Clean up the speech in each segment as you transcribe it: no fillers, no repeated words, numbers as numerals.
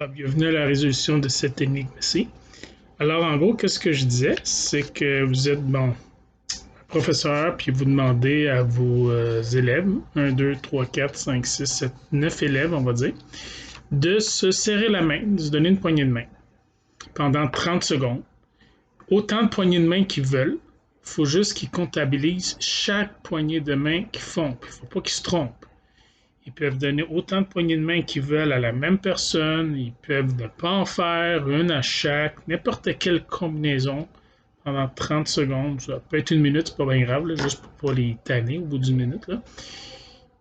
Bienvenue à la résolution de cette énigme-ci. Alors, en gros, qu'est-ce que je disais? C'est que vous êtes, professeur, puis vous demandez à vos élèves, 1, 2, 3, 4, 5, 6, 7, 9 élèves, on va dire, de se serrer la main, de se donner une poignée de main pendant 30 secondes. Autant de poignées de main qu'ils veulent. Il faut juste qu'ils comptabilisent chaque poignée de main qu'ils font. Il ne faut pas qu'ils se trompent. Ils peuvent donner autant de poignées de main qu'ils veulent à la même personne. Ils peuvent ne pas en faire une à chaque, n'importe quelle combinaison pendant 30 secondes. Ça peut être une minute, c'est pas bien grave, là, juste pour pas les tanner au bout d'une minute. Là.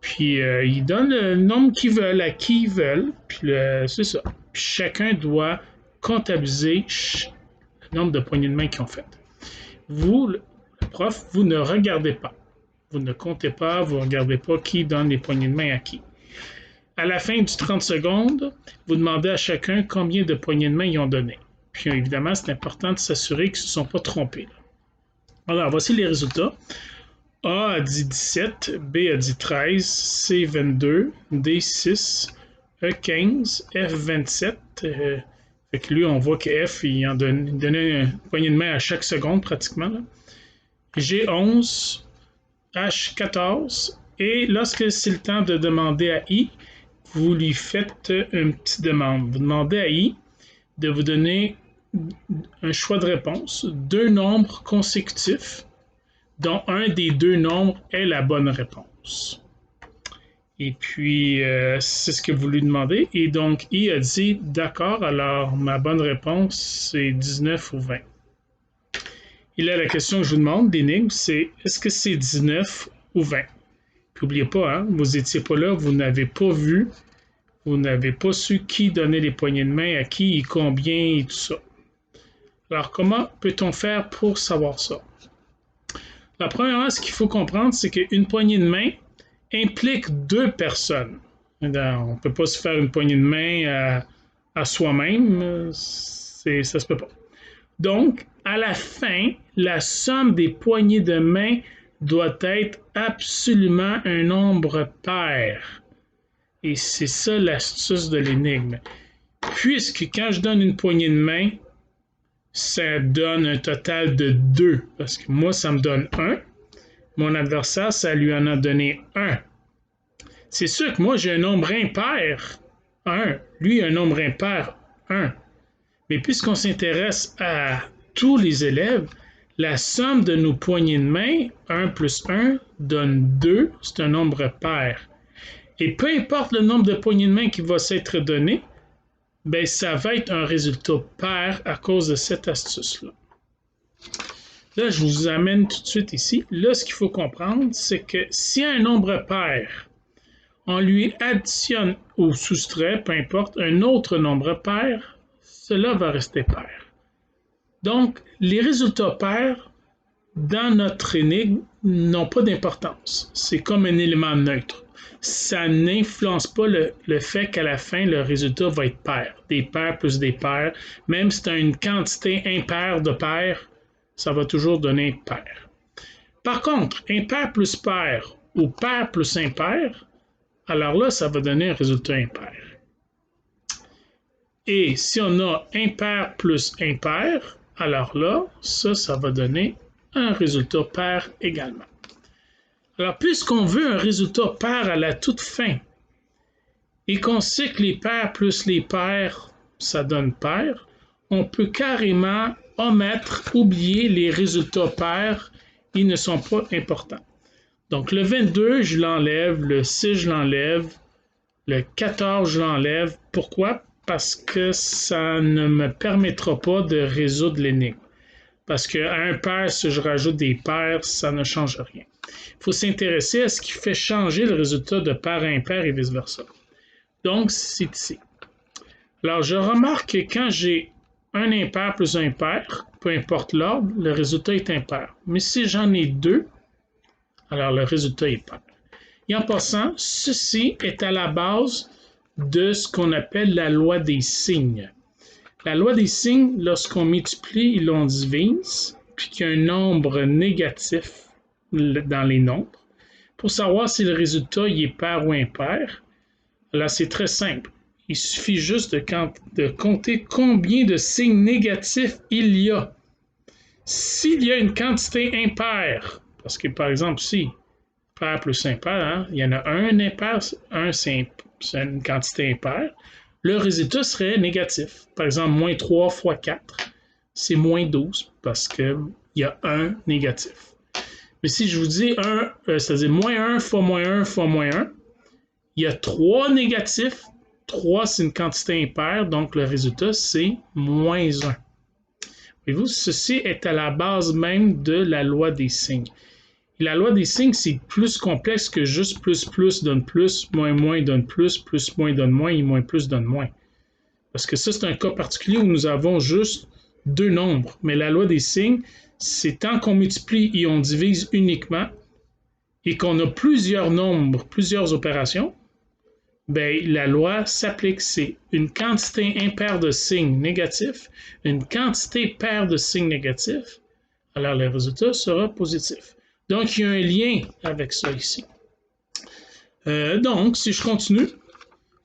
Puis ils donnent le nombre qu'ils veulent à qui ils veulent. Puis c'est ça. Puis chacun doit comptabiliser le nombre de poignées de main qu'ils ont faites. Vous, le prof, vous ne regardez pas. Vous ne comptez pas, vous ne regardez pas qui donne les poignées de main à qui. À la fin du 30 secondes, vous demandez à chacun combien de poignées de main ils ont donné. Puis évidemment, c'est important de s'assurer qu'ils ne se sont pas trompés. Alors, voici les résultats. A a dit 17, B a dit 13, C 22, D 6, E 15, F 27. Fait que lui, on voit que F, il donnait une poignée de main à chaque seconde pratiquement. Là. G 11, H 14, et lorsque c'est le temps de demander à I, vous lui faites une petite demande. Vous demandez à I de vous donner un choix de réponse, deux nombres consécutifs, dont un des deux nombres est la bonne réponse. Et puis, c'est ce que vous lui demandez. Et donc, I a dit, d'accord, alors ma bonne réponse, c'est 19 ou 20. Et là, la question que je vous demande, l'énigme, c'est est-ce que c'est 19 ou 20? Puis n'oubliez pas, hein, vous n'étiez pas là, vous n'avez pas vu, vous n'avez pas su qui donnait les poignées de main à qui et combien et tout ça. Alors, comment peut-on faire pour savoir ça? La première chose qu'il faut comprendre, c'est qu'une poignée de main implique deux personnes. On ne peut pas se faire une poignée de main à soi-même, ça ne se peut pas. Donc, à la fin, la somme des poignées de main doit être absolument un nombre pair. Et c'est ça l'astuce de l'énigme. Puisque quand je donne une poignée de main, ça donne un total de 2. Parce que moi, ça me donne 1. Mon adversaire, ça lui en a donné 1. C'est sûr que moi, j'ai un nombre impair, 1. Lui, un nombre impair, 1. Mais puisqu'on s'intéresse à tous les élèves, la somme de nos poignées de main, 1 plus 1, donne 2. C'est un nombre pair. Et peu importe le nombre de poignées de main qui va s'être donné, ben ça va être un résultat pair à cause de cette astuce-là. Là, je vous amène tout de suite ici. Là, ce qu'il faut comprendre, c'est que si un nombre pair, on lui additionne ou soustrait, peu importe, un autre nombre pair, cela va rester pair. Donc, les résultats pairs, dans notre énigme, n'ont pas d'importance. C'est comme un élément neutre. Ça n'influence pas le fait qu'à la fin, le résultat va être pair. Des pairs plus des pairs. Même si tu as une quantité impaire de pairs, ça va toujours donner pair. Par contre, impair plus pair ou pair plus impair, alors là, ça va donner un résultat impair. Et si on a impair plus impair, alors là, ça va donner un résultat pair également. Alors, puisqu'on veut un résultat pair à la toute fin et qu'on sait que les pairs plus les pairs, ça donne pair, on peut carrément oublier les résultats pairs, ils ne sont pas importants. Donc, le 22, je l'enlève, le 6, je l'enlève, le 14, je l'enlève. Pourquoi? Parce que ça ne me permettra pas de résoudre l'énigme. Parce qu'à un pair, si je rajoute des pairs, ça ne change rien. Il faut s'intéresser à ce qui fait changer le résultat de pair à impair et vice-versa. Donc, c'est ici. Alors, je remarque que quand j'ai un impair plus un pair, peu importe l'ordre, le résultat est impair. Mais si j'en ai deux, alors le résultat est pair. Et en passant, ceci est à la base de ce qu'on appelle la loi des signes. La loi des signes, lorsqu'on multiplie et l'on divise, puis qu'il y a un nombre négatif dans les nombres, pour savoir si le résultat il est pair ou impair, là c'est très simple. Il suffit juste de compter combien de signes négatifs il y a. S'il y a une quantité impaire, parce que par exemple ici, pair plus impair, hein, il y en a un impair, c'est une quantité impaire, le résultat serait négatif. Par exemple, moins 3 fois 4, c'est moins 12 parce qu'il y a un négatif. Mais si je vous dis 1, c'est-à-dire moins 1 fois moins 1 fois moins 1, il y a 3 négatifs. 3, c'est une quantité impaire, donc le résultat, c'est moins 1. Voyez-vous, ceci est à la base même de la loi des signes. Et la loi des signes, c'est plus complexe que juste plus donne plus, moins donne plus moins donne moins et moins plus donne moins. Parce que ça, c'est un cas particulier où nous avons juste deux nombres. Mais la loi des signes, c'est tant qu'on multiplie et on divise uniquement et qu'on a plusieurs nombres, plusieurs opérations, ben, la loi s'applique. C'est une quantité impaire de signes négatifs, une quantité paire de signes négatifs, alors le résultat sera positif. Donc, il y a un lien avec ça ici. Donc, si je continue,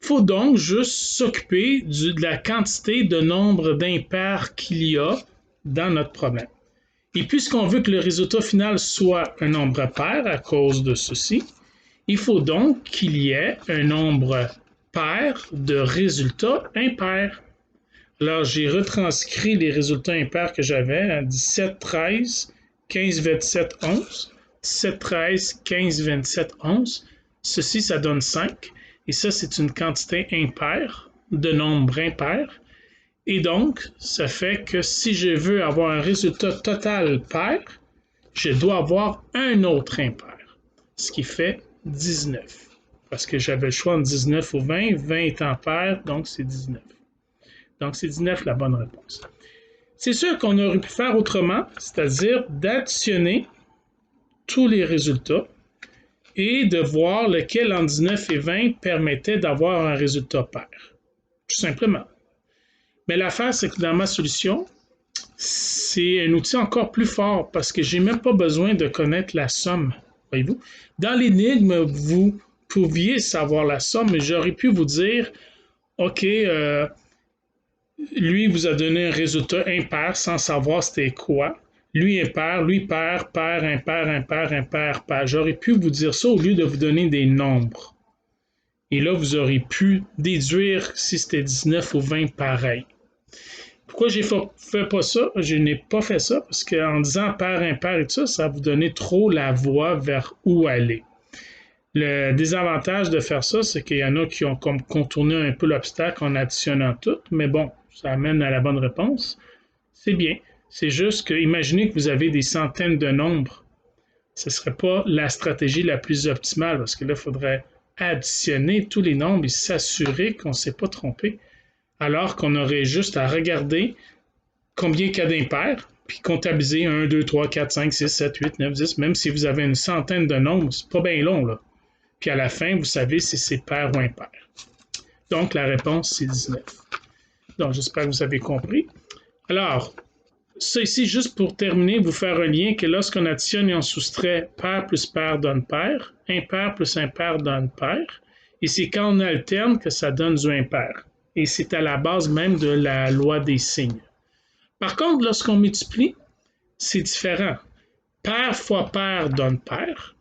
il faut donc juste s'occuper de la quantité de nombre d'impairs qu'il y a dans notre problème. Et puisqu'on veut que le résultat final soit un nombre pair à cause de ceci, il faut donc qu'il y ait un nombre pair de résultats impairs. Alors, j'ai retranscrit les résultats impairs que j'avais à 17, 13, 15, 27, 11. 17, 13, 15, 27, 11. Ceci, ça donne 5. Et ça, c'est une quantité impaire de nombre impair. Et donc, ça fait que si je veux avoir un résultat total pair, je dois avoir un autre impair, ce qui fait 19. Parce que j'avais le choix entre 19 ou 20. 20 étant pair, donc c'est 19. Donc, c'est 19 la bonne réponse. C'est sûr qu'on aurait pu faire autrement, c'est-à-dire d'additionner tous les résultats et de voir lequel entre 19 et 20 permettait d'avoir un résultat pair. Tout simplement. Mais l'affaire, c'est que dans ma solution, c'est un outil encore plus fort parce que je n'ai même pas besoin de connaître la somme. Voyez-vous? Dans l'énigme, vous pouviez savoir la somme, mais j'aurais pu vous dire, OK, lui vous a donné un résultat impair sans savoir c'était quoi. Lui impair, lui pair, pair, impair, impair, impair, pair. J'aurais pu vous dire ça au lieu de vous donner des nombres. Et là, vous auriez pu déduire si c'était 19 ou 20 pareil. Pourquoi j'ai fait pas ça? Je n'ai pas fait ça parce qu'en disant pair, impair et tout ça, ça va vous donner trop la voie vers où aller. Le désavantage de faire ça, c'est qu'il y en a qui ont comme contourné un peu l'obstacle en additionnant tout, mais bon, ça amène à la bonne réponse. C'est bien. C'est juste que imaginez que vous avez des centaines de nombres. Ce ne serait pas la stratégie la plus optimale parce que là, il faudrait additionner tous les nombres et s'assurer qu'on ne s'est pas trompé. Alors qu'on aurait juste à regarder combien il y a d'impairs, puis comptabiliser 1, 2, 3, 4, 5, 6, 7, 8, 9, 10, même si vous avez une centaine de nombres, c'est pas bien long, là. Puis à la fin, vous savez si c'est pair ou impair. Donc, la réponse, c'est 19. Donc, j'espère que vous avez compris. Alors, ça ici, juste pour terminer, vous faire un lien que lorsqu'on additionne et on soustrait pair plus pair donne pair, impair plus impair donne pair, et c'est quand on alterne que ça donne du impair. Et c'est à la base même de la loi des signes. Par contre, lorsqu'on multiplie, c'est différent. Pair fois pair donne pair.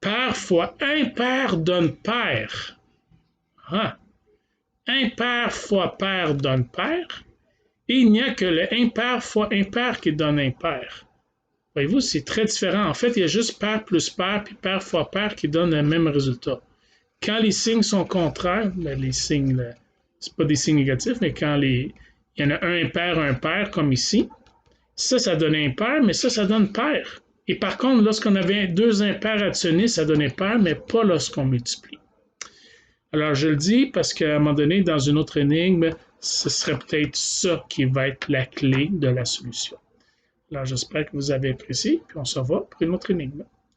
Pair fois impair donne pair. Ah. Impair fois pair donne pair. Et il n'y a que le impair fois impair qui donne impair. Voyez-vous, c'est très différent. En fait, il y a juste pair plus pair puis pair fois pair qui donne le même résultat. Quand les signes sont contraires, ben les signes, c'est pas des signes négatifs, mais quand il y en a un impair, comme ici, ça donne impair, mais ça donne pair. Et par contre, lorsqu'on avait deux impairs additionnés, ça donnait pair, mais pas lorsqu'on multiplie. Alors, je le dis parce qu'à un moment donné, dans une autre énigme, ce serait peut-être ça qui va être la clé de la solution. Alors, j'espère que vous avez apprécié, puis on se revoit pour une autre énigme.